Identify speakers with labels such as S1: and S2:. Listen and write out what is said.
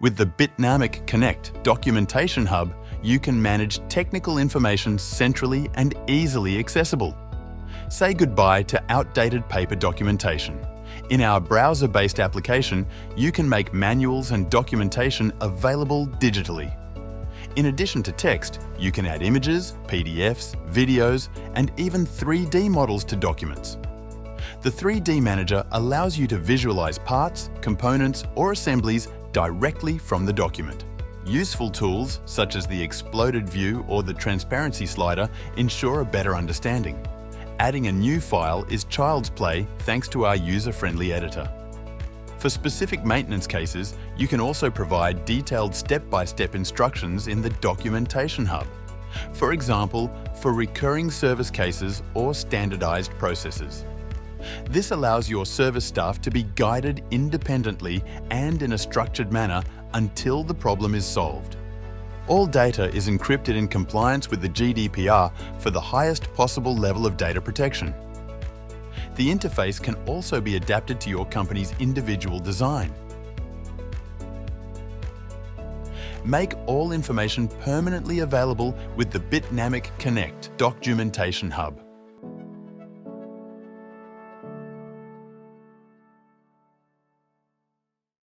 S1: With the Bitnamic Connect documentation hub, you can manage technical information centrally and easily accessible. Say goodbye to outdated paper documentation. In our browser-based application, you can make manuals and documentation available digitally. In addition to text, you can add images, PDFs, videos, and even 3D models to documents. The 3D Manager allows you to visualize parts, components, or assemblies directly from the document. Useful tools, such as the exploded view or the transparency slider, ensure a better understanding. Adding a new file is child's play thanks to our user-friendly editor. For specific maintenance cases, you can also provide detailed step-by-step instructions in the Documentation Hub. For example, for recurring service cases or standardized processes. This allows your service staff to be guided independently and in a structured manner until the problem is solved. All data is encrypted in compliance with the GDPR for the highest possible level of data protection. The interface can also be adapted to your company's individual design. Make all information permanently available with the Bitnamic Connect documentation hub.